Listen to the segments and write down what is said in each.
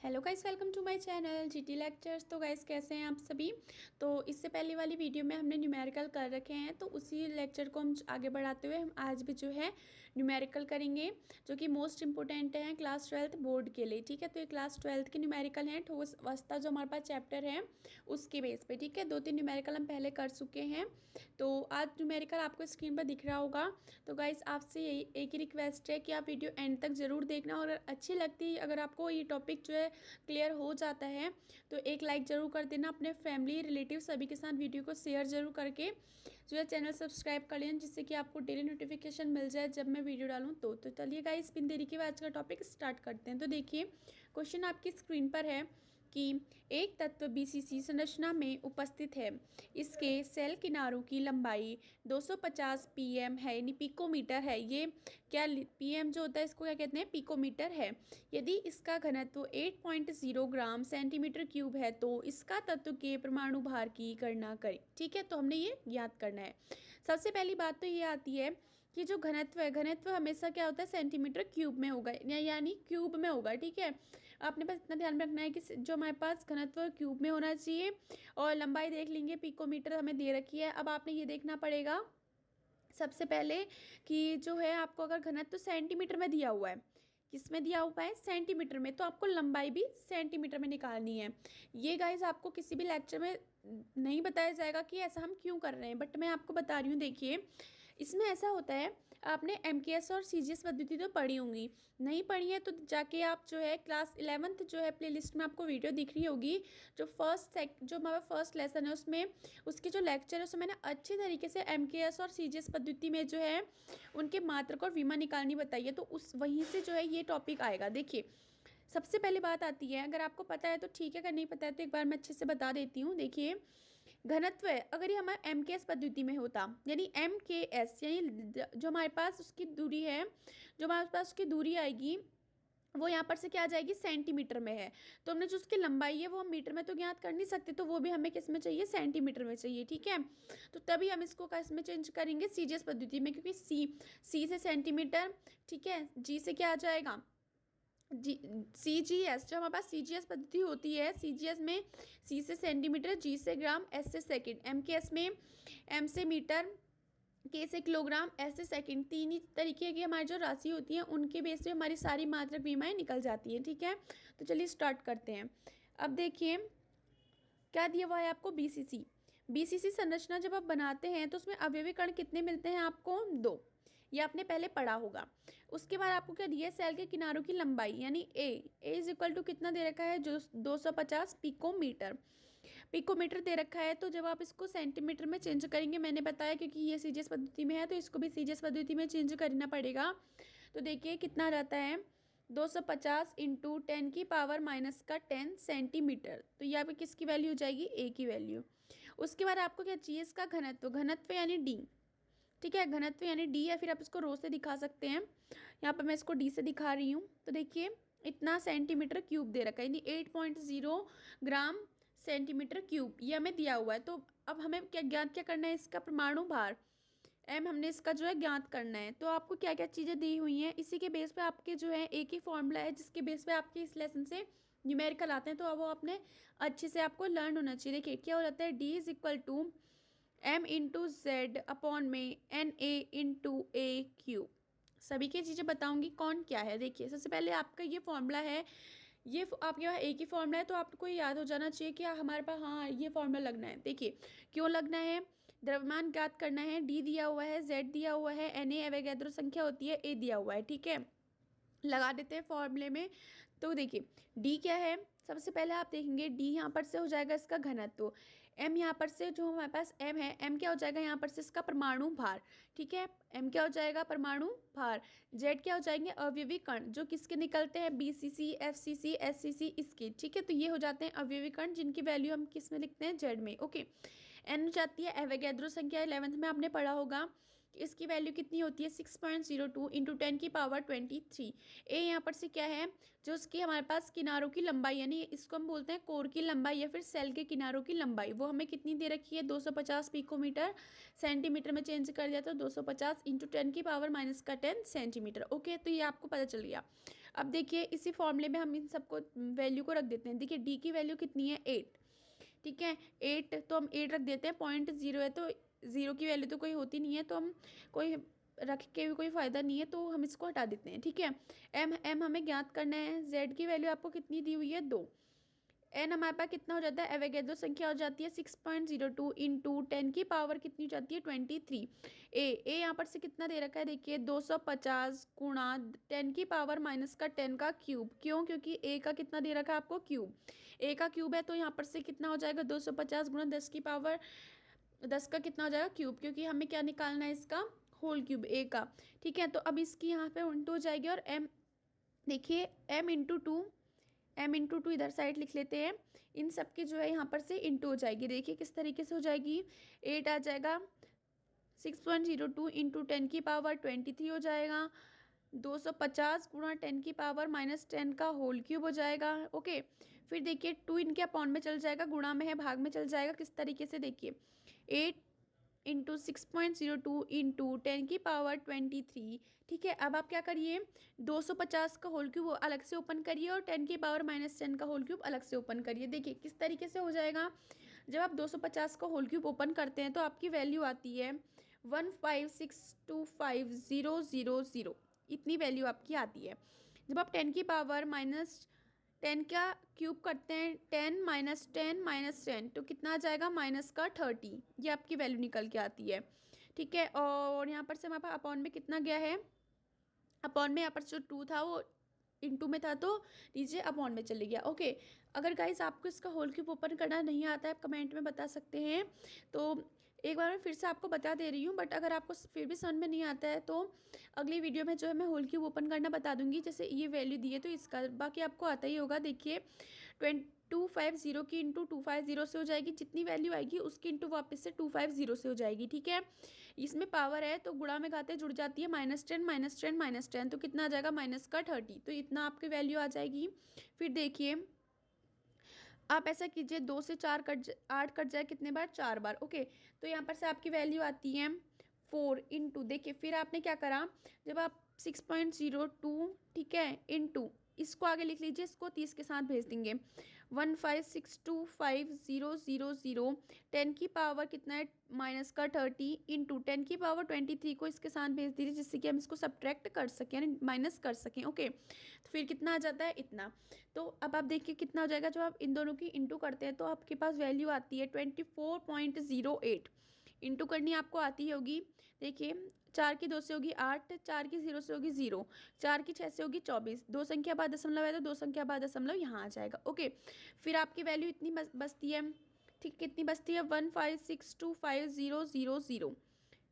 Hello guys, welcome to my channel GT lectures. तो guys कैसे हैं आप सभी। तो इससे पहले वाली वीडियो में हमने न्यूमेरिकल कर रखे हैं, तो उसी लेक्चर को हम आगे बढ़ाते हुए हम आज भी जो है न्यूमेरिकल करेंगे, जो कि मोस्ट इंपॉर्टेंट है क्लास 12th बोर्ड के लिए। ठीक है, तो ये क्लास 12th के न्यूमेरिकल हैं, ठोस अवस्था जो हमारे पास चैप्टर है उसके बेस पे। ठीक है, 2-3 न्यूमेरिकल हम पहले कर चुके हैं, तो आज न्यूमेरिकल आपको स्क्रीन पर दिख रहा होगा। तो गाइस आपसे यही एक ही रिक्वेस्ट है कि आप वीडियो एंड तक ज़रूर देखना, और अच्छी लगती है अगर आपको ये टॉपिक जो है क्लियर हो जाता है तो एक लाइक ज़रूर कर देना। अपने फैमिली रिलेटिव सभी के साथ वीडियो को शेयर ज़रूर करके जो है चैनल सब्सक्राइब कर लेना, जिससे कि आपको डेली नोटिफिकेशन मिल जाए जब मैं वीडियो डालूँ। तो चलिए गाइस बिन देरी के बाद आज का टॉपिक स्टार्ट करते हैं। तो देखिए क्वेश्चन आपकी स्क्रीन पर है कि एक तत्व बीसीसी संरचना में उपस्थित है, इसके सेल किनारों की लंबाई 250 पीएम है, यानी पिकोमीटर है। ये क्या पीएम जो होता है इसको क्या कहते हैं, पिकोमीटर है। यदि इसका घनत्व 8.0 ग्राम सेंटीमीटर क्यूब है तो इसका तत्व के परमाणु भार की गणना करें। ठीक है, तो हमने ये याद करना है। सबसे पहली बात तो ये आती है कि जो घनत्व है, घनत्व हमेशा क्या होता है, सेंटीमीटर क्यूब में होगा, यानी क्यूब में होगा। ठीक है, आपने बस इतना ध्यान रखना है कि जो हमारे पास घनत्व क्यूब में होना चाहिए, और लंबाई देख लेंगे, पिकोमीटर हमें दे रखी है। अब आपने ये देखना पड़ेगा सबसे पहले कि जो है आपको अगर घनत्व सेंटीमीटर में दिया हुआ है, किस में दिया हुआ है, सेंटीमीटर में, तो आपको लंबाई भी सेंटीमीटर में निकालनी है। ये गाइज आपको किसी भी लेक्चर में नहीं बताया जाएगा कि ऐसा हम क्यों कर रहे हैं, बट मैं आपको बता रही हूँ। देखिए इसमें ऐसा होता है, आपने एमकेएस और सीजीएस पद्धति तो पढ़ी होंगी, नहीं पढ़ी है तो जाके आप जो है क्लास 11th जो है प्लेलिस्ट में आपको वीडियो दिख रही होगी, जो जो हमारा फर्स्ट लेसन है उसमें उसके जो लेक्चर है उसमें मैंने अच्छी तरीके से एमकेएस और सीजीएस पद्धति में जो है उनके मात्रक और विमा निकालनी बताई है, तो उस वहीं से जो है ये टॉपिक आएगा। देखिए सबसे पहले बात आती है, अगर आपको पता है तो ठीक है, अगर नहीं पता है तो एक बार मैं अच्छे से बता देती हूँ। देखिए घनत्व है, अगर ये हमारा एम के एस पद्धति में होता, यानी एम के एस यानी जो हमारे पास उसकी दूरी है, जो हमारे पास उसकी दूरी आएगी वो यहाँ पर से क्या आ जाएगी, सेंटीमीटर में है। तो हमने जो उसकी लंबाई है वो हम मीटर में तो ज्ञात कर नहीं सकते, तो वो भी हमें किस में चाहिए, सेंटीमीटर में चाहिए। ठीक है, तो तभी हम इसको किस में चेंज करेंगे, सीजीएस पद्धति में, क्योंकि सी से सेंटीमीटर, ठीक है, जी से क्या आ जाएगा, जी सी जी एस। जो हमारे पास सी जी एस पद्धति होती है, सी जी एस में सी से सेंटीमीटर, जी से ग्राम, एस से सेकंड, एम के एस में एम से मीटर, के से किलोग्राम, एस से सेकंड। तीन ही तरीके की हमारी जो राशि होती है उनके बेस पे हमारी सारी मात्रक विमाएँ निकल जाती हैं। ठीक है, तो चलिए स्टार्ट करते हैं। अब देखिए क्या दिया हुआ है आपको, बीसीसी। बीसीसी संरचना जब आप बनाते हैं तो उसमें अवयवी कण कितने मिलते हैं आपको, 2। ये आपने पहले पढ़ा होगा। उसके बाद आपको क्या दिया है, सेल के किनारों की लंबाई, यानी ए इज इक्वल टू कितना दे रखा है, जो 250 पिकोमीटर। पिकोमीटर दे रखा है, तो जब आप इसको सेंटीमीटर में चेंज करेंगे, मैंने बताया क्योंकि ये सीजीएस पद्धति में है तो इसको भी सीजीएस पद्धति में चेंज करना पड़ेगा। तो देखिए कितना रहता है, 250 इंटू 10⁻⁻10 सेंटीमीटर। तो यहाँ पे किसकी वैल्यू हो जाएगी, ए की वैल्यू। उसके बाद आपको क्या चाहिए, इसका घनत्व, घनत्व यानी डी। ठीक है, घनत्व यानी डी, या फिर आप इसको रो से दिखा सकते हैं। यहाँ पर मैं इसको डी से दिखा रही हूँ। तो देखिए इतना सेंटीमीटर क्यूब दे रखा है, यानी 8.0 ग्राम सेंटीमीटर क्यूब ये हमें दिया हुआ है। तो अब हमें क्या ज्ञात क्या करना है, इसका परमाणु भार एम हमने इसका जो है ज्ञात करना है। तो आपको क्या क्या चीज़ें दी हुई हैं, इसी के बेस पे आपके जो है एक ही फॉर्मूला है जिसके बेस पे आपके इस लेसन से न्यूमेरिकल आते हैं, तो अब वो अपने अच्छे से आपको लर्न होना चाहिए। देखिए क्या हो जाता है, D is equal to M into Z upon में N A into A cube. सभी की चीज़ें बताऊंगी कौन क्या है। देखिए सबसे पहले आपका ये फॉर्मूला है, ये आपके पास एक ही फॉर्मूला है, तो आपको याद हो जाना चाहिए कि हमारे पास हाँ ये फॉर्मूला लगना है। देखिए क्यों लगना है, द्रव्यमान ज्ञात करना है, डी दिया हुआ है, जेड दिया हुआ है, एन ए एवोगैड्रो संख्या होती है, ए दिया हुआ है। ठीक है, लगा देते हैं फॉर्मूले में। तो देखिए डी क्या है, सबसे पहले आप देखेंगे डी यहाँ पर से हो जाएगा इसका घनत्व, एम यहाँ पर से जो हमारे पास एम है, एम क्या हो जाएगा यहाँ पर से इसका परमाणु भार। ठीक है, एम क्या हो जाएगा, परमाणु भार। जेड क्या हो जाएंगे, अवयवी कण, जो किसके निकलते हैं, बीसीसी, एफसीसी, एससीसी इसके। ठीक है, तो ये हो जाते हैं अवयवी कण जिनकी वैल्यू हम किस में लिखते हैं, जेड में। ओके, एन हो जाती है एवोगैड्रो संख्या, 11th में आपने पढ़ा होगा कि इसकी वैल्यू कितनी होती है, 6.02 इंटू 10⁻23। ए यहाँ पर से क्या है, जो उसकी हमारे पास किनारों की लंबाई, यानी इसको हम बोलते हैं कोर की लंबाई या फिर सेल के किनारों की लंबाई, वो हमें कितनी दे रखी है, 250 पिकोमीटर। सेंटीमीटर में चेंज कर दिया तो 250 इंटू 10⁻⁻10 सेंटीमीटर। ओके, तो ये आपको पता चल गया। अब देखिए इसी फॉर्मूले में हम इन सबको वैल्यू को रख देते हैं। देखिए डी की वैल्यू कितनी है 8, ठीक है 8, तो हम 8 रख देते हैं। 0.0 है तो 0 की वैल्यू तो कोई होती नहीं है, तो हम कोई रख के भी कोई फ़ायदा नहीं है, तो हम इसको हटा देते हैं, ठीक है। एम हमें ज्ञात करना है। जेड की वैल्यू आपको कितनी दी हुई है 2। एन हमारे पास कितना हो जाता है, एवोगैड्रो संख्या हो जाती है 6.02 इंटू 10 की पावर कितनी हो जाती है 23। ए यहाँ पर से कितना दे रखा है, देखिए 250 गुणा 10 की पावर माइनस का 10 का क्यूब। क्यों, क्योंकि ए का कितना दे रखा है आपको क्यूब, ए का क्यूब है, तो यहाँ पर से कितना हो जाएगा 250 गुणा 10 की पावर 10 का कितना हो जाएगा क्यूब, क्योंकि हमें क्या निकालना है इसका होल क्यूब ए का, ठीक है। तो अब इसकी यहाँ पे उल्टू हो जाएगी और एम, देखिए m इंटू टू इधर साइड लिख लेते हैं। इन सब की जो है यहाँ पर से इंटू हो जाएगी। देखिए किस तरीके से हो जाएगी, 8 आ जाएगा, 6.02 इंटू 10 की पावर 23 हो जाएगा, 250 गुणा 10 की पावर माइनस 10 का होल क्यूब हो जाएगा। ओके, फिर देखिए 2 इनके अपॉन में चल जाएगा, गुणा में है भाग में चल जाएगा। किस तरीके से, देखिए 8 इंटू 6.02 इंटू 10 की पावर 23, ठीक है। अब आप क्या करिए, 250 का होल क्यूब अलग से ओपन करिए और 10 की पावर माइनस 10 का होल क्यूब अलग से ओपन करिए। देखिए किस तरीके से हो जाएगा, जब आप 250 का होल क्यूब ओपन करते हैं तो आपकी वैल्यू आती है 15625,000, इतनी वैल्यू आपकी आती है। जब आप 10 की पावर माइनस 10 का क्यूब करते हैं, 10 माइनस 10 माइनस 10, तो कितना आ जाएगा माइनस का 30, ये आपकी वैल्यू निकल के आती है, ठीक है। और यहाँ पर से हमारे पास अपॉन में कितना गया है, अपॉन में यहाँ पर जो 2 था वो इंटू में था, तो नीचे अपॉन में चले गया। ओके, अगर गाइस आपको इसका होल क्यूब ओपन करना नहीं आता है, आप कमेंट में बता सकते हैं। तो एक बार मैं फिर से आपको बता दे रही हूँ, बट अगर आपको फिर भी समझ में नहीं आता है तो अगली वीडियो में जो है मैं होल क्यूब ओपन करना बता दूंगी। जैसे ये वैल्यू दी है तो इसका बाकी आपको आता ही होगा। देखिए 250 की इंटू 250 से हो जाएगी, जितनी वैल्यू आएगी उसकी इंटू वापस से 250 से हो जाएगी, ठीक है। इसमें पावर है तो गुणा में घाते जुड़ जाती है, -10 -10 -10, तो कितना आ जाएगा माइनस का 30, तो इतना आपकी वैल्यू आ जाएगी। फिर देखिए आप ऐसा कीजिए, 2 से 8 कट जाए कितने बार, 4 बार। ओके, तो यहाँ पर से आपकी वैल्यू आती है 4 इंटू, देखिए फिर आपने क्या करा, जब आप 6.02, ठीक है, इंटू इसको आगे लिख लीजिए, इसको 30 के साथ भेज देंगे, 15625,000, 10 की पावर कितना है माइनस का 30 इंटू 10 की पावर 23 को इसके साथ भेज दीजिए, जिससे कि हम इसको सब्ट्रैक्ट कर सकें, यानी माइनस कर सकें। ओके, तो फिर कितना आ जाता है इतना। तो अब आप देखिए कितना हो जाएगा, जब आप इन दोनों की इंटू करते हैं तो आपके पास वैल्यू आती है 24.08। इंटू करनी आपको आती होगी, देखिए 4 की 2 से होगी 8, 4 की 0 से होगी 0, 4 की 6 से होगी 24, 2 संख्या बाद दशमलव है तो 2 संख्या बाद दशमलव यहाँ आ जाएगा। ओके, फिर आपकी वैल्यू इतनी बचती है, ठीक, कितनी बचती है 15625,000।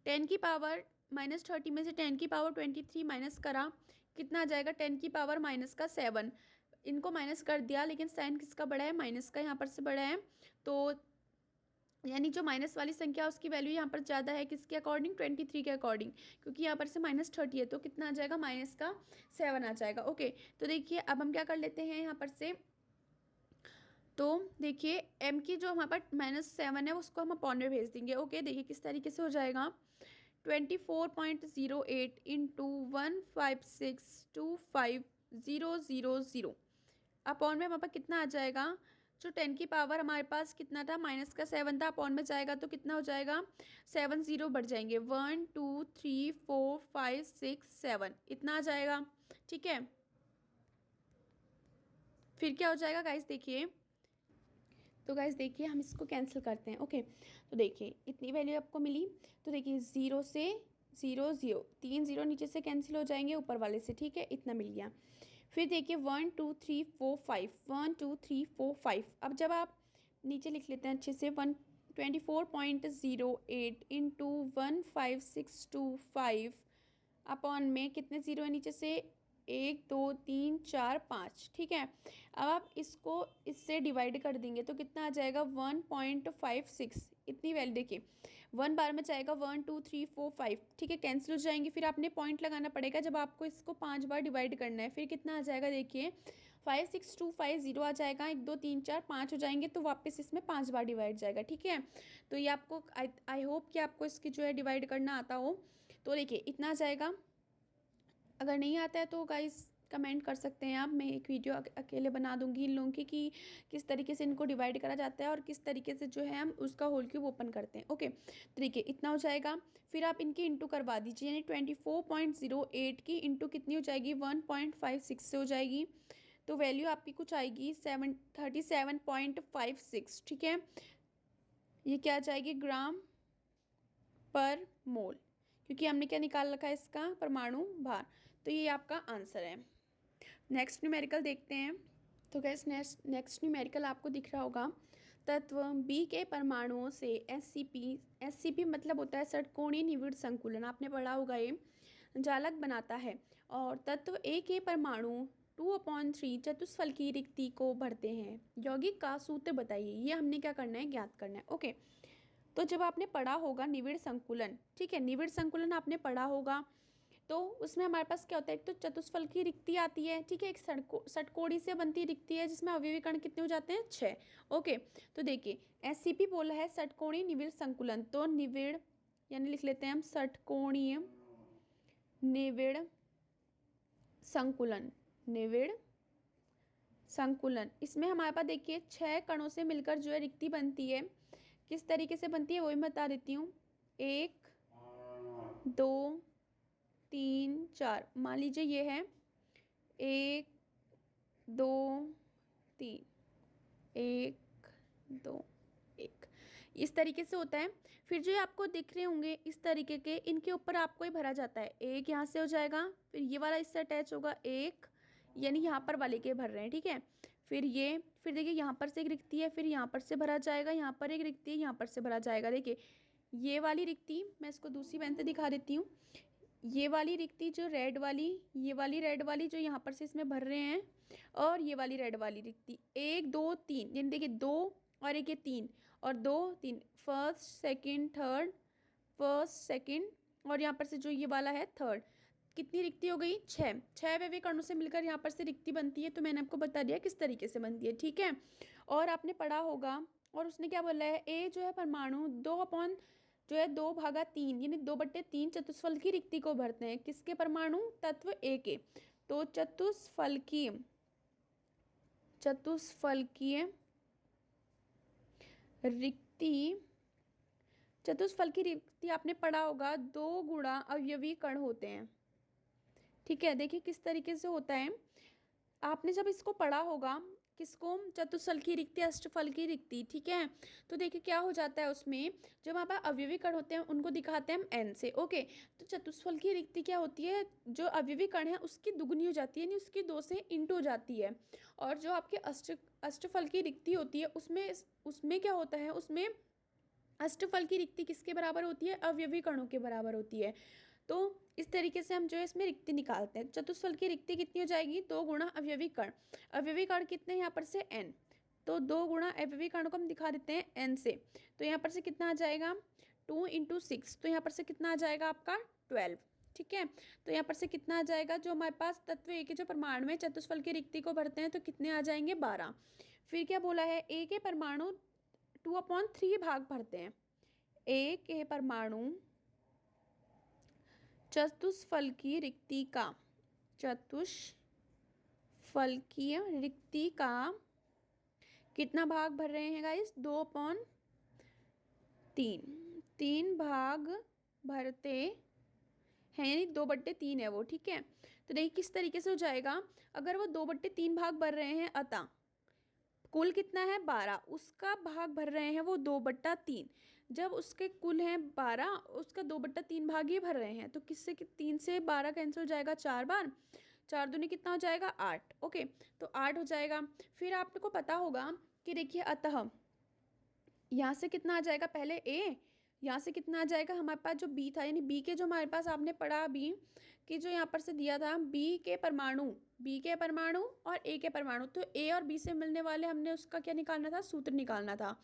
10 की पावर -30 में से 10 की पावर 23 माइनस करा, कितना आ जाएगा 10 की पावर माइनस का 7, इनको माइनस कर दिया, लेकिन साइन किसका बड़ा है, माइनस का यहाँ पर से बड़ा है, तो यानी जो माइनस वाली संख्या उसकी वैल्यू यहाँ पर ज़्यादा है, किसके अकॉर्डिंग 23 के अकॉर्डिंग, क्योंकि यहाँ पर से -30 है, तो कितना आ जाएगा माइनस का 7 आ जाएगा। ओके, तो देखिए अब हम क्या कर लेते हैं यहाँ पर से, तो देखिए m की जो हमारे पास -7 है उसको हम अपॉन में भेज देंगे। ओके, देखिए किस तरीके से हो जाएगा, 24.08 इंटू 15625,000 अपॉन में हमारे पास कितना आ जाएगा, जो 10 की पावर हमारे पास कितना था माइनस का 7 था, अपॉन में जाएगा तो कितना हो जाएगा 7 0 बढ़ जाएंगे, 1 2 3 4 5 6 7, इतना आ जाएगा, ठीक है। फिर क्या हो जाएगा गाइस, देखिए तो गाइस देखिए हम इसको कैंसिल करते हैं। ओके, तो देखिए इतनी वैल्यू आपको मिली, तो देखिए 0 से 0 0, 3 0 नीचे से कैंसिल हो जाएंगे ऊपर वाले से, ठीक है, इतना मिल गया। फिर देखिए 1 2 3 4 5, 1 2 3 4 5, अब जब आप नीचे लिख लेते हैं अच्छे से, 24.08 इंटू 15625 अपॉन में कितने ज़ीरो है नीचे से, 1 2 3 4 5, ठीक है। अब आप इसको इससे डिवाइड कर देंगे तो कितना आ जाएगा 1.56, इतनी वैल्यू, देखिए 1 बार में जाएगा 1 2 3 4 5, ठीक है, कैंसिल हो जाएंगे। फिर आपने पॉइंट लगाना पड़ेगा जब आपको इसको 5 बार डिवाइड करना है, फिर कितना आ जाएगा, देखिए 56250 आ जाएगा, 1 2 3 4 5 हो जाएंगे, तो वापस इसमें 5 बार डिवाइड जाएगा, ठीक है। तो ये आपको आई होप कि आपको इसकी जो है डिवाइड करना आता हो। तो देखिए इतना आ जाएगा, अगर नहीं आता है तो गाइस कमेंट कर सकते हैं आप। मैं एक वीडियो अकेले बना दूंगी इन लोगों की कि किस तरीके से इनको डिवाइड करा जाता है और किस तरीके से जो है हम उसका होल क्यूब ओपन करते हैं। ओके, तो देखिए इतना हो जाएगा। फिर आप इनकी इंटू करवा दीजिए, यानी 24.08 की इंटू कितनी हो जाएगी, 1.56 से हो जाएगी। तो वैल्यू आपकी कुछ आएगी 37.56। ठीक है, ये क्या आ जाएगी, ग्राम पर मोल, क्योंकि हमने क्या निकाल रखा है, इसका परमाणु भार। तो ये आपका आंसर है। नेक्स्ट न्यूमेरिकल देखते हैं। तो गैस नेक्स्ट न्यूमेरिकल आपको दिख रहा होगा, तत्व बी के परमाणुओं से एससीपी मतलब होता है षटकोणीय निविड़ संकुलन, आपने पढ़ा होगा ये, जालक बनाता है। और तत्व ए के परमाणु 2/3 चतुष्फलकीय रिक्ति को भरते हैं। यौगिक का सूत्र बताइए। ये हमने क्या करना है, ज्ञात करना है। ओके, तो जब आपने पढ़ा होगा निविड़ संकुलन, ठीक है, निविड़ संकुलन आपने पढ़ा होगा, तो उसमें हमारे पास क्या होता है, एक तो चतुष्फल की रिक्ति आती है, ठीक है, एक षटकोणी से बनती रिक्ति है जिसमें अवयवी कण कितने हो जाते हैं, 6। ओके, तो देखिए एससीपी बोला है षटकोणीय निविड़ संकुलन, तो निविड़ यानी लिख लेते हैं हम षटकोणीय निविड़ संकुलन, निविड़ संकुलन। इसमें हमारे पास देखिए 6 कणों से मिलकर जो है रिक्ति बनती है। किस तरीके से बनती है वो भी बता देती हूँ। 1 2 3 4, मान लीजिए ये है 1 2 3, 1 2 1, इस तरीके से होता है। फिर जो आपको दिख रहे होंगे इस तरीके के, इनके ऊपर आपको ही भरा जाता है। एक यहाँ से हो जाएगा, फिर ये वाला इससे अटैच होगा, एक यानी यहाँ पर वाले के भर रहे हैं, ठीक है। फिर ये, फिर देखिए यहाँ पर से एक रिक्ति है, फिर यहाँ पर से भरा जाएगा, यहाँ पर एक रिक्ति है, यहाँ पर से भरा जाएगा। देखिए ये वाली रिक्ति, मैं इसको दूसरी पेन से दिखा देती हूँ। ये वाली रिक्ति जो रेड वाली, ये वाली रेड वाली जो यहाँ पर से इसमें भर रहे हैं, और ये वाली रेड वाली रिक्ति 1 2 3, यानी देखिए 2 और एक ये 3 और 2 3, first second third, first second, और यहाँ पर से जो ये वाला है थर्ड। कितनी रिक्ति हो गई, 6 वैवे कणों से मिलकर यहाँ पर से रिक्ति बनती है। तो मैंने आपको बता दिया किस तरीके से बनती है, ठीक है। और आपने पढ़ा होगा, और उसने क्या बोला है, ए जो है परमाणु 2/3 यानी 2/3 चतुष्फलकीय रिक्ति को भरते हैं। किसके परमाणु, तत्व ए के। तो चतुष्फलकीय रिक्ति, चतुष्फलकीय रिक्ति आपने पढ़ा होगा 2 गुणा अवयवी कण होते हैं, ठीक है। देखिए किस तरीके से होता है, आपने जब इसको पढ़ा होगा, किसको, चतुष्फलकीय रिक्ति, अष्टफलकीय रिक्ति, ठीक है। तो देखिए क्या हो जाता है उसमें, जब हमारे पास अवयवी कण होते हैं उनको दिखाते हैं हम एन से। ओके, तो चतुष्फलकीय रिक्ति क्या होती है, जो अवयवी कण है उसकी दुगुनी हो जाती है, यानी उसकी 2 से इंटू हो जाती है। और जो आपकी अष्टफलकीय रिक्ति होती है उसमें क्या होता है, उसमें अष्टफलकीय रिक्ति किसके बराबर होती है, अवयवी कणों के बराबर होती है। तो इस तरीके से हम जो है इसमें रिक्ति निकालते हैं। चतुष्फल की रिक्ति कितनी हो जाएगी, 2 गुणा अवयवी कण। अवयवी कण कितने हैं यहाँ पर से n, तो 2 गुणा अवयवी कणों को हम दिखा देते हैं n से। तो यहाँ पर से कितना आ जाएगा, 2 × 6, तो यहाँ पर से कितना आ जाएगा आपका 12, ठीक है। तो यहाँ पर से कितना आ जाएगा, जो हमारे पास तत्व ए के जो परमाणु में चतुष्फल की रिक्ति को भरते हैं तो कितने आ जाएंगे, 12। फिर क्या बोला है, ए के परमाणु 2/3 भाग भरते हैं। ए के परमाणु चतुष्फलकीय रिक्ति का कितना भाग भर रहे हैं गाइस, 2/3, 3 भाग भरते हैं, यानी 2/3 है वो, ठीक है। तो देखिए किस तरीके से हो जाएगा, अगर वो 2/3 भाग भर रहे हैं, अतः कुल कितना है 12, उसका भाग भर रहे हैं वो 2/3। जब उसके कुल हैं 12, उसका 2/3 भाग ही भर रहे हैं, तो किससे 3 से 12 कैंसिल हो जाएगा 4 बार, 4 दूनी कितना हो जाएगा 8। ओके, तो 8 हो जाएगा। फिर आपको पता होगा कि देखिए अतः यहाँ से कितना आ जाएगा, पहले ए, यहाँ से कितना आ जाएगा, हमारे पास जो बी था, यानी बी के जो हमारे पास आपने पढ़ा अभी कि जो यहाँ पर से दिया था बी के परमाणु और ए के परमाणु, तो ए और बी से मिलने वाले हमने उसका क्या निकालना था, सूत्र निकालना था।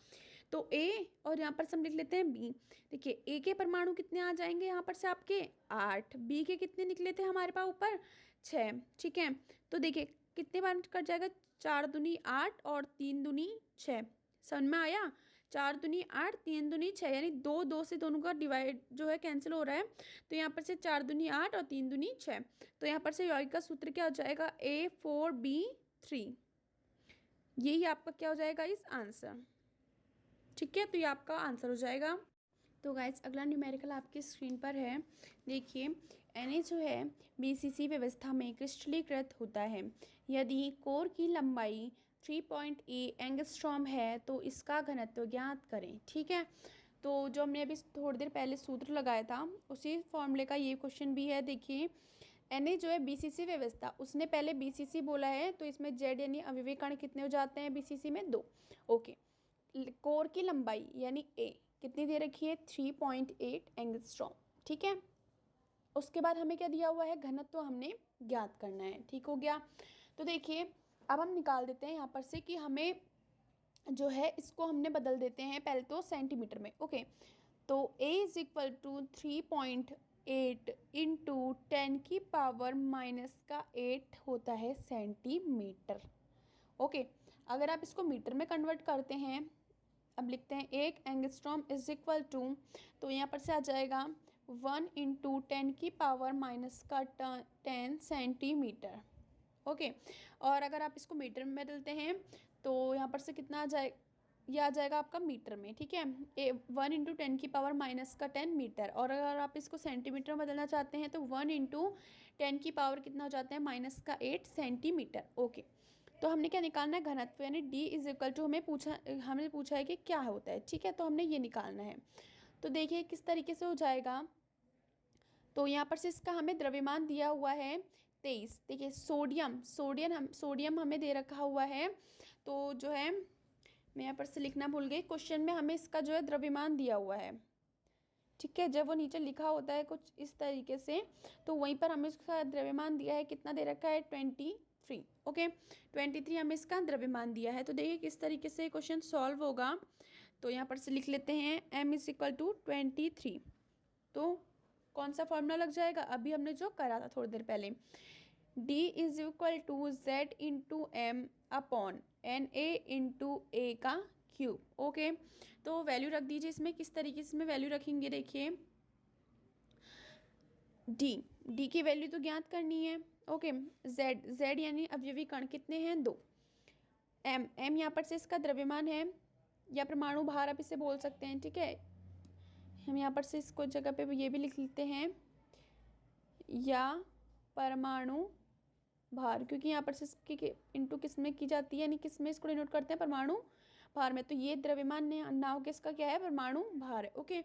तो ए और यहाँ पर से हम लिख लेते हैं बी। देखिए ए के परमाणु कितने आ जाएंगे यहाँ पर से आपके 8, बी के कितने निकले थे हमारे पास ऊपर 6, ठीक है। तो देखिए कितने बार कट जाएगा, 4 दूनी 8 और 3 दूनी 6, समझ में आया। 4 दूनी 8, 3 दूनी 6, यानी 2 2 से दोनों का डिवाइड जो है कैंसिल हो रहा है। तो यहाँ पर से 4 दूनी 8 और 3 दूनी 6। तो यहाँ पर से यौगिक का सूत्र क्या हो जाएगा, A4B3। यही आपका क्या हो जाएगा इस आंसर। ठीक है, तो ये आपका आंसर हो जाएगा। तो गाइस अगला न्यूमेरिकल आपकी स्क्रीन पर है। देखिए Na जो है BCC व्यवस्था में क्रिस्टलीकृत होता है। यदि कोर की लंबाई 3.8 एंगस्ट्रॉम है तो इसका घनत्व ज्ञात करें। ठीक है, तो जो हमने अभी थोड़ी देर पहले सूत्र लगाया था उसी फॉर्मूले का ये क्वेश्चन भी है। देखिए Na जो है BCC व्यवस्था, उसने पहले BCC बोला है, तो इसमें Z यानी अवयवी कण कितने हो जाते हैं BCC में, 2। ओके, कोर की लंबाई यानी A कितनी दे रखी है, 3.8 एंगस्ट्रॉम। ठीक है, उसके बाद हमें क्या दिया हुआ है, घनत्व हमने ज्ञात करना है। ठीक हो गया। तो देखिए अब हम निकाल देते हैं यहाँ पर से कि हमें जो है इसको हमने बदल देते हैं पहले तो सेंटीमीटर में। ओके, तो A is equal to 3.8 into 10⁻⁻8 होता है सेंटीमीटर। ओके, अगर आप इसको मीटर में कन्वर्ट करते हैं, अब लिखते हैं 1 एंगस्ट्रॉम इज इक्वल टू, तो यहाँ पर से आ जाएगा 1 इंटू 10⁻10 सेंटीमीटर। ओके, और अगर आप इसको मीटर में बदलते हैं तो यहाँ पर से कितना आ जाए, यह आ जाएगा आपका मीटर में। ठीक है, 1 इंटू 10⁻10 मीटर। और अगर आप इसको सेंटीमीटर में बदलना चाहते हैं तो 1 इंटू 10 कितना हो जाता है -8 सेंटीमीटर। ओके, तो हमने क्या निकालना है, घनत्व, यानी D इज इक्वल टू हमने पूछा है कि क्या होता है। ठीक है, तो हमने ये निकालना है। तो देखिए किस तरीके से हो जाएगा। तो यहाँ पर से इसका हमें द्रव्यमान दिया हुआ है 23। देखिए सोडियम हमें दे रखा हुआ है, तो जो है मैं यहाँ पर से लिखना भूल गई, क्वेश्चन में हमें इसका जो है द्रव्यमान दिया हुआ है। ठीक है, जब वो नीचे लिखा होता है कुछ इस तरीके से, तो वहीं पर हमें इसका द्रव्यमान दिया है, कितना दे रखा है 23। ओके, 23 हमें इसका द्रव्यमान दिया है। तो देखिए किस तरीके से क्वेश्चन सॉल्व होगा। तो यहाँ पर से लिख लेते हैं m इज इक्वल टू 23। तो कौन सा फॉर्मूला लग जाएगा, अभी हमने जो करा था थोड़ी देर पहले, D is equal to Z into M upon Na into A का क्यूब। ओके, तो वैल्यू रख दीजिए इसमें। किस तरीके से इसमें वैल्यू रखेंगे, देखिए D की वैल्यू तो ज्ञात करनी है। ओके, Z यानी अवयवी कण कितने हैं, 2। M यहाँ पर से इसका द्रव्यमान है या परमाणु भार आप इसे बोल सकते हैं। ठीक है, हम यहाँ पर से इसको जगह पे ये भी लिख लेते हैं या परमाणु भार, क्योंकि यहाँ पर से इसकी इंटू किस में की जाती है, यानी किस में इसको डिनोट करते हैं, परमाणु भार में। तो ये द्रव्यमान ना हो के इसका क्या है, परमाणु भार है। ओके,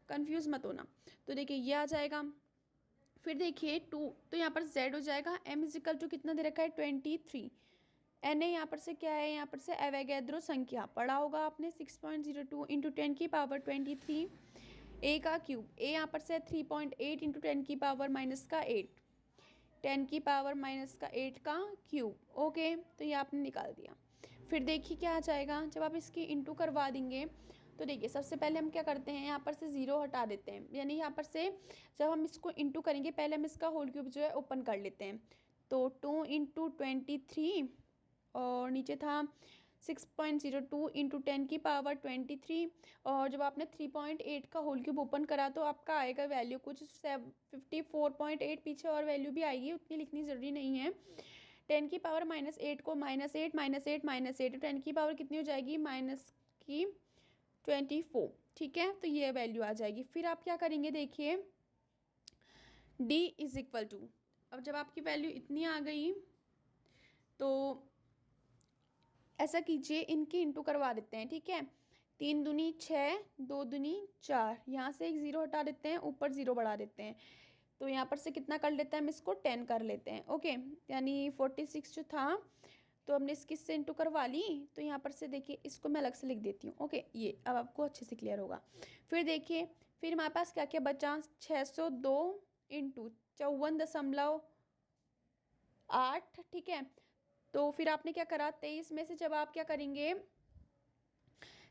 कंफ्यूज मत होना। तो देखिए ये आ जाएगा। फिर देखिए 2, तो यहाँ पर Z हो जाएगा। M इज इक्वल टू कितना दे रखा है 23। Na यहाँ पर से क्या है, यहाँ पर से एवोगैड्रो संख्या पढ़ा होगा आपने, 6.02 इंटू 10⁻23। A का क्यूब, A यहाँ पर से 3.8 इंटू 10⁻⁻8, 10⁻⁻8 का क्यूब। ओके, तो ये आपने निकाल दिया। फिर देखिए क्या आ जाएगा, जब आप इसकी इंटू करवा देंगे तो देखिए सबसे पहले हम क्या करते हैं, यहाँ पर से 0 हटा देते हैं, यानी यहाँ पर से जब हम इसको इंटू करेंगे पहले हम इसका होल क्यूब जो है ओपन कर लेते हैं। तो 2 इंटू 23 और नीचे था 6.02 इंटू 10⁻23, और जब आपने 3.8 का होल क्यूब ओपन करा तो आपका आएगा वैल्यू कुछ 54.8, पीछे और वैल्यू भी आएगी, उतनी लिखनी ज़रूरी नहीं है। 10⁻⁻8 को -8 10 की पावर कितनी हो जाएगी, -24। ठीक है, तो ये वैल्यू आ जाएगी। फिर आप क्या करेंगे, देखिए D इज इक्वल टू, अब जब आपकी वैल्यू इतनी आ गई तो ऐसा कीजिए, इनकी इंटू करवा देते हैं। ठीक है, 3 दूनी 6, 2 दूनी 4, यहाँ से एक 0 हटा देते हैं, ऊपर 0 बढ़ा देते हैं, तो यहाँ पर से कितना कर लेते हैं हम इसको 10 कर लेते हैं। ओके, यानी 46 जो था, तो हमने इसकी से इंटू करवा ली। तो यहाँ पर से देखिए इसको मैं अलग से लिख देती हूँ। ओके, ये अब आपको अच्छे से क्लियर होगा। फिर देखिए फिर हमारे पास क्या क्या बचा, 602 इंटू 54.8। ठीक है, तो फिर आपने क्या करा, 23 में से जब आप क्या करेंगे,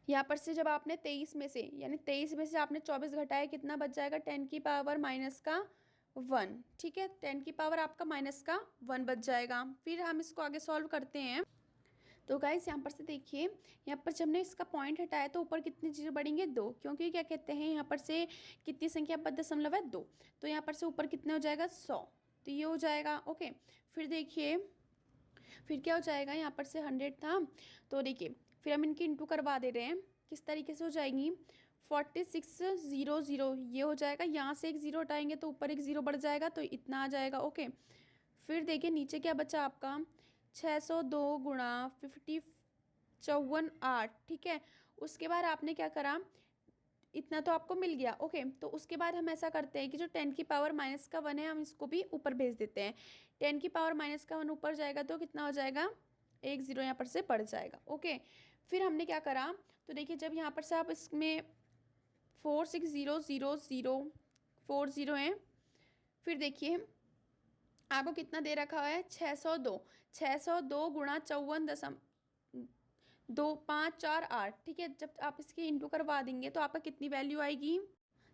यहाँ पर से जब आपने 23 में से यानी 23 में से आपने 24 घटाया, कितना बच जाएगा, 10⁻⁻1। ठीक है, 10 की पावर आपका -1 बच जाएगा। फिर हम इसको आगे सॉल्व करते हैं। तो गाइस यहाँ पर से देखिए, यहाँ पर जब हमने इसका पॉइंट हटाया तो ऊपर कितने जीरो बढ़ेंगे 2, क्योंकि क्या कहते हैं यहाँ पर से कितनी संख्या पर दशमलव है 2, तो यहाँ पर से ऊपर कितने हो जाएगा 100, तो ये हो जाएगा। ओके, फिर देखिए फिर क्या हो जाएगा, यहाँ पर से 100 था, तो देखिए फिर हम इनकी इंटू करवा दे रहे हैं। किस तरीके से हो जाएंगी, 4600 ये हो जाएगा, यहाँ से एक ज़ीरो हटाएंगे तो ऊपर एक ज़ीरो बढ़ जाएगा, तो इतना आ जाएगा। ओके, फिर देखिए नीचे क्या बचा आपका 602 गुणा 54 8, ठीक है। उसके बाद आपने क्या करा, इतना तो आपको मिल गया। ओके, तो उसके बाद हम ऐसा करते हैं कि जो 10 की पावर -1 है हम इसको भी ऊपर भेज देते हैं। 10 की पावर -1 ऊपर जाएगा तो कितना हो जाएगा, एक ज़ीरो यहाँ पर से बढ़ जाएगा। ओके, फिर हमने क्या करा, तो देखिए जब यहाँ पर से आप इसमें 4600 हैं, फिर देखिए आपको कितना दे रखा है 602 गुणा 54.2548, ठीक है। जब आप इसकी इंटू करवा देंगे तो आपका कितनी वैल्यू आएगी,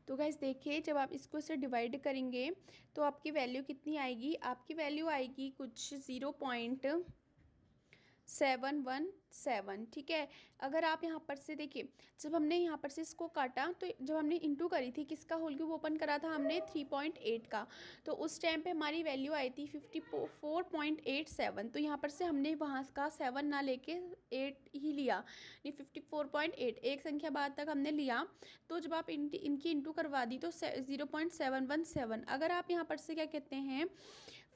तो गाइस देखिए जब आप इसको इससे डिवाइड करेंगे तो आपकी वैल्यू कितनी आएगी, आपकी वैल्यू आएगी कुछ 0.717, ठीक है। अगर आप यहाँ पर से देखिए, जब हमने यहाँ पर से इसको काटा तो जब हमने इंटू करी थी किसका होल क्यूब ओपन करा था हमने 3.8 का, तो उस टाइम पे हमारी वैल्यू आई थी 54.87, तो यहाँ पर से हमने वहाँ का 7 ना लेके 8 ही लिया, नहीं 54.8 एक संख्या बाद तक हमने लिया। तो जब आप इनकी इंटू करवा दी तो 0.717, अगर आप यहाँ पर से क्या कहते हैं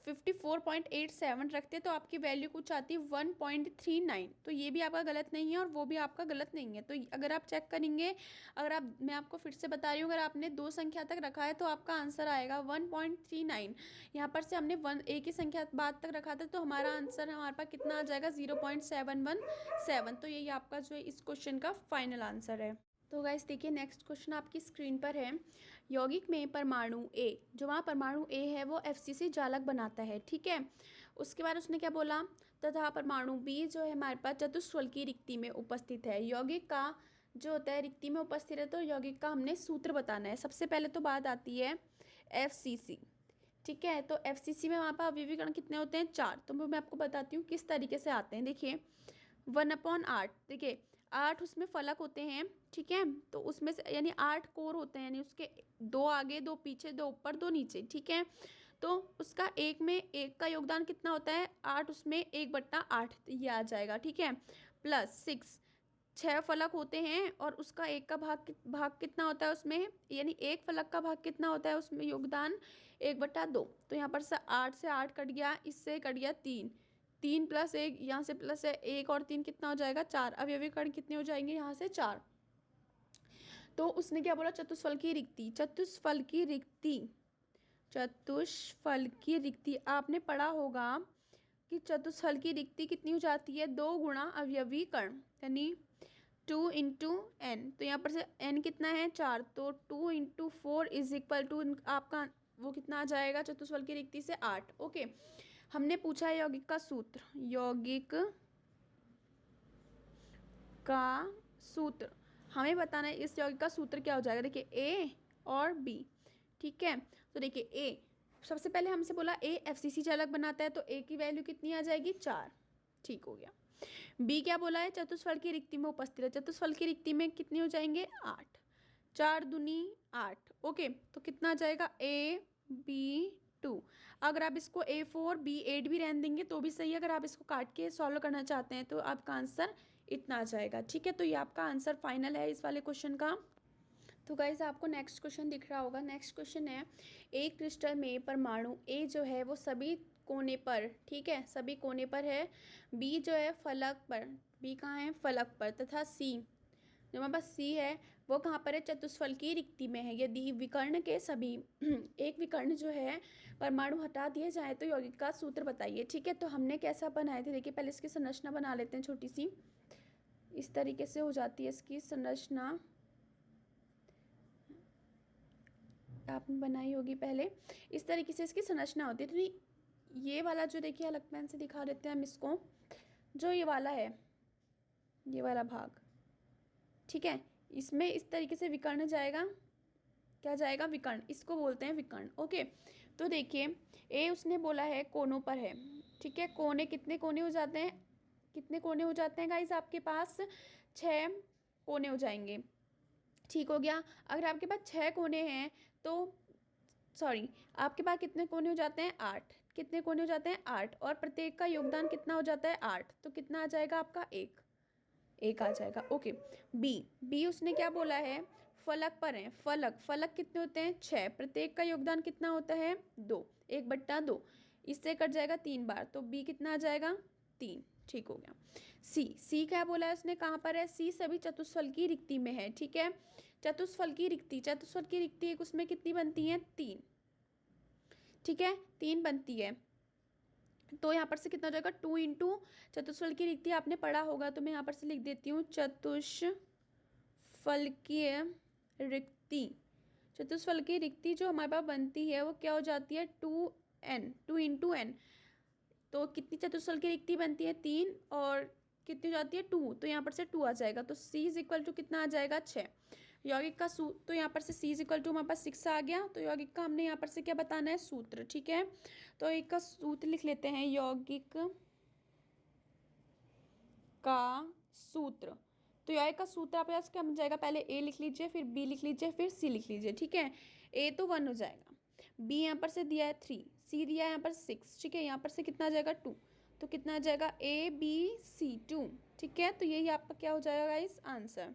54.87 रखते तो आपकी वैल्यू कुछ आती है 1.39, तो ये भी आपका गलत नहीं है और वो भी आपका गलत नहीं है। तो अगर आप चेक करेंगे, अगर आप, मैं आपको फिर से बता रही हूँ, अगर आपने 2 संख्या तक रखा है तो आपका आंसर आएगा 1.39। यहाँ पर से हमने एक ही संख्या बाद तक रखा था तो हमारा आंसर हमारे पास कितना आ जाएगा 0.717। तो यही आपका जो है इस क्वेश्चन का फाइनल आंसर है। तो गाइस देखिए नेक्स्ट क्वेश्चन आपकी स्क्रीन पर है, यौगिक में परमाणु ए, जो वहाँ परमाणु ए है वो FCC जालक बनाता है, ठीक है। उसके बाद उसने क्या बोला, तथा परमाणु बी जो है हमारे पास चतुष्फल की रिक्ति में उपस्थित है। यौगिक का जो होता है रिक्ति में उपस्थित है तो यौगिक का हमने सूत्र बताना है। सबसे पहले तो बात आती है FCC, ठीक है। तो FCC में वहाँ पर अवयवी कण कितने होते हैं 4, तो मैं आपको बताती हूँ किस तरीके से आते हैं। देखिए 1/8, देखिए 8 उसमें फलक होते हैं, ठीक है। तो उसमें से यानी 8 कोर होते हैं, यानी उसके 2 आगे 2 पीछे 2 ऊपर 2 नीचे, ठीक है। तो उसका एक में एक का योगदान कितना होता है 8, उसमें 1/8 ये आ जाएगा, ठीक है। प्लस 6 फलक होते हैं और उसका एक का भाग कितना होता है उसमें, यानी एक फलक का भाग कितना होता है उसमें योगदान 1/2, तो यहाँ पर से 8 से 8 कट गया, इससे कट गया 3 प्लस 1, यहाँ से प्लस है 1 और 3 कितना हो जाएगा 4, अवयवी कण कितने हो जाएंगे यहाँ से 4। तो उसने क्या बोला, चतुष्फल की रिक्ति, चतुष्फल की रिक्ति आपने पढ़ा होगा कि चतुष्फल की रिक्ति कितनी हो जाती है 2 गुणा अवयवी कण, यानी 2 × n, तो यहाँ पर से n कितना है 4, तो 2 × 4 = आपका वो कितना आ जाएगा चतुष्फल की रिक्ति से 8। ओके, हमने पूछा है यौगिक का सूत्र, यौगिक का सूत्र हमें बताना है, इस यौगिक का सूत्र क्या हो जाएगा। देखिए A और B, ठीक है। तो देखिए A, सबसे पहले हमसे बोला A FCC जालक बनाता है, तो A की वैल्यू कितनी आ जाएगी 4, ठीक हो गया। B क्या बोला है, चतुष्फल की रिक्ति में उपस्थित है, चतुष्फल की रिक्ति में कितनी हो जाएंगे 8, 4 दूनी 8। ओके, तो कितना आ जाएगा AB2। अगर आप इसको A4 B8 भी रहने देंगे तो भी सही है, अगर आप इसको काट के सॉल्व करना चाहते हैं तो आपका आंसर इतना आ जाएगा, ठीक है। तो ये आपका आंसर फाइनल है इस वाले क्वेश्चन का। तो गाइज आपको नेक्स्ट क्वेश्चन दिख रहा होगा, नेक्स्ट क्वेश्चन है, एक क्रिस्टल में परमाणु A जो है वो सभी कोने पर, ठीक है, सभी कोने पर है, B जो है फलक पर, B कहाँ है फलक पर, तथा C जो हमारे पास C है वो कहाँ पर है चतुष्फल की रिक्ति में है। यदि विकर्ण के सभी एक विकर्ण जो है परमाणु हटा दिए जाए तो यौगिक का सूत्र बताइए, ठीक है। तो हमने कैसा बनाए थे, देखिए पहले इसकी संरचना बना लेते हैं, छोटी सी इस तरीके से हो जाती है इसकी संरचना, आपने बनाई होगी पहले, इस तरीके से इसकी संरचना होती है। तो ये वाला जो देखिए अलग पेन से दिखा देते हैं हम इसको, जो ये वाला है, ये वाला भाग, ठीक है, इसमें इस तरीके से विकर्ण जाएगा, क्या जाएगा विकर्ण, इसको बोलते हैं विकर्ण। ओके, तो देखिए A उसने बोला है कोनों पर है, ठीक है। कोने कितने कोने हो जाते हैं, कितने कोने हो जाते हैं गाइस आपके पास? 6 कोने हो जाएंगे। ठीक हो गया। अगर आपके पास 6 कोने हैं तो सॉरी, आपके पास कितने कोने हो जाते हैं? 8। कितने कोने हो जाते हैं? 8। और प्रत्येक का योगदान कितना हो जाता है? 8। तो कितना आ जाएगा आपका? 1। 1 आ जाएगा। ओके। बी उसने क्या बोला है? फलक पर है। फलक कितने होते हैं? 6। प्रत्येक का योगदान कितना होता है? 2। 1/2। इससे कट जाएगा 3 बार, तो बी कितना आ जाएगा? 3। ठीक हो गया। सी क्या बोला है उसने? कहाँ पर है? सी सभी चतुष्फल की रिक्ति में है। ठीक है, चतुष्फल की रिक्ति एक उसमें कितनी बनती है? 3। ठीक है, 3 बनती है। तो यहाँ पर से कितना हो जाएगा? 2 इंटू चतुष्फल की रिक्ति आपने पढ़ा होगा, तो मैं यहाँ पर से लिख देती हूँ चतुष्फलकीय रिक्ति। चतुष्फल की रिक्ति जो हमारे पास बनती है वो क्या हो जाती है? 2n, 2 into n। तो कितनी चतुष्फल की रिक्ति बनती है? 3। और कितनी हो जाती है? 2। तो यहाँ पर से 2 आ जाएगा। तो c इज इक्वल टू कितना आ जाएगा? 6। यौगिक का तो यहाँ पर से c इज इक्वल टू हमारे पास 6 आ गया। तो यौगिक का हमने यहाँ पर से क्या बताना है? सूत्र। ठीक है, तो एक का सूत्र लिख लेते हैं। यौगिक का सूत्र, तो यौगिक का सूत्र आपके पास क्या बन जाएगा? पहले a लिख लीजिए, फिर b लिख लीजिए, फिर c लिख लीजिए। ठीक है, a तो 1 हो जाएगा, b यहाँ पर से दिया है 3, c दिया है यहाँ पर 6। ठीक है, यहाँ पर से कितना आ जाएगा? 2। तो कितना आ जाएगा? ABC 2। ठीक है, तो यही आपका क्या हो जाएगा इस आंसर,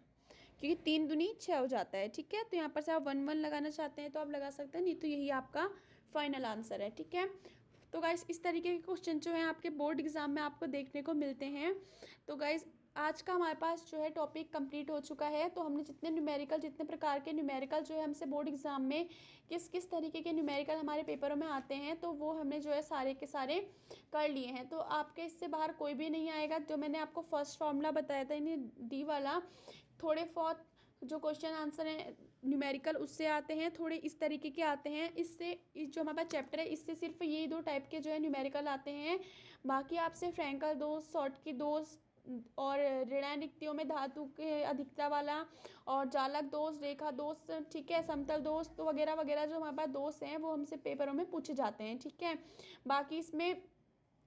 क्योंकि 3 दूनी 6 हो जाता है। ठीक है, तो यहाँ पर से आप 1 1 लगाना चाहते हैं तो आप लगा सकते हैं, नहीं तो यही आपका फाइनल आंसर है। ठीक है, तो गाइस इस तरीके के क्वेश्चन जो हैं आपके बोर्ड एग्जाम में आपको देखने को मिलते हैं। तो गाइस आज का हमारे पास जो है टॉपिक कंप्लीट हो चुका है। तो हमने जितने प्रकार के न्यूमेरिकल जो है हमसे बोर्ड एग्जाम में किस किस तरीके के न्यूमेरिकल हमारे पेपरों में आते हैं, तो वो हमने जो है सारे के सारे कर लिए हैं। तो आपके इससे बाहर कोई भी नहीं आएगा। जो मैंने आपको फर्स्ट फॉर्मूला बताया था यानी डी वाला, थोड़े बहुत जो क्वेश्चन आंसर हैं न्यूमेरिकल उससे आते हैं, थोड़े इस तरीके के आते हैं। इस जो हमारे पास चैप्टर है इससे सिर्फ यही 2 टाइप के जो है न्यूमेरिकल आते हैं। बाकी आपसे फ्रैंकल दोष, शॉर्ट की दोष और ऋणायन रिक्तियों में धातु के अधिकता वाला और जालक दोष, रेखा दोष, ठीक है, समतल दोष, तो वगैरह वगैरह जो हमारे पास दोष हैं वो हमसे पेपरों में पूछे जाते हैं। ठीक है, बाकी इसमें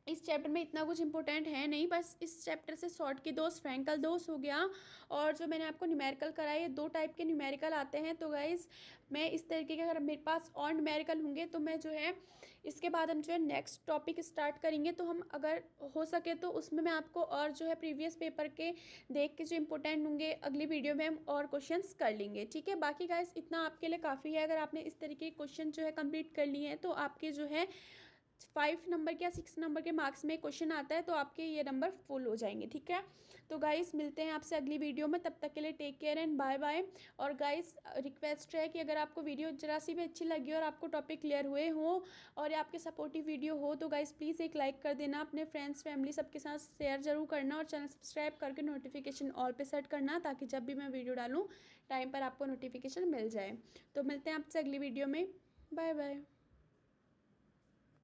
इस चैप्टर में इतना कुछ इंपॉर्टेंट है नहीं, बस इस चैप्टर से शॉर्ट की दोष, फ्रैंकल दोष हो गया, और जो मैंने आपको न्यूमेरिकल कराई है 2 टाइप के न्यूमेरिकल आते हैं। तो गाइज मैं इस तरीके के अगर मेरे पास और न्यूमेरिकल होंगे तो मैं जो है इसके बाद हम जो है नेक्स्ट टॉपिक स्टार्ट करेंगे। तो हम अगर हो सके तो उसमें मैं आपको और जो है प्रीवियस पेपर के देख के जो इंपॉर्टेंट होंगे अगली वीडियो में हम और क्वेश्चन कर लेंगे। ठीक है, बाकी गाइज इतना आपके लिए काफ़ी है। अगर आपने इस तरीके के क्वेश्चन जो है कंप्लीट कर लिए हैं तो आपके जो है 5 नंबर के या 6 नंबर के मार्क्स में क्वेश्चन आता है, तो आपके ये नंबर फुल हो जाएंगे। ठीक है, तो गाइस मिलते हैं आपसे अगली वीडियो में, तब तक के लिए take care and bye bye. और गाइस रिक्वेस्ट है कि अगर आपको वीडियो जरा सी भी अच्छी लगी और आपको टॉपिक क्लियर हुए हो और आपके सपोर्टिव वीडियो हो तो गाइस प्लीज़ एक लाइक कर देना, अपने फ्रेंड्स फैमिली सबके साथ शेयर जरूर करना और चैनल सब्सक्राइब करके नोटिफिकेशन ऑल पे सेट करना, ताकि जब भी मैं वीडियो डालूँ टाइम पर आपको नोटिफिकेशन मिल जाए। तो मिलते हैं आपसे अगली वीडियो में, बाय बाय।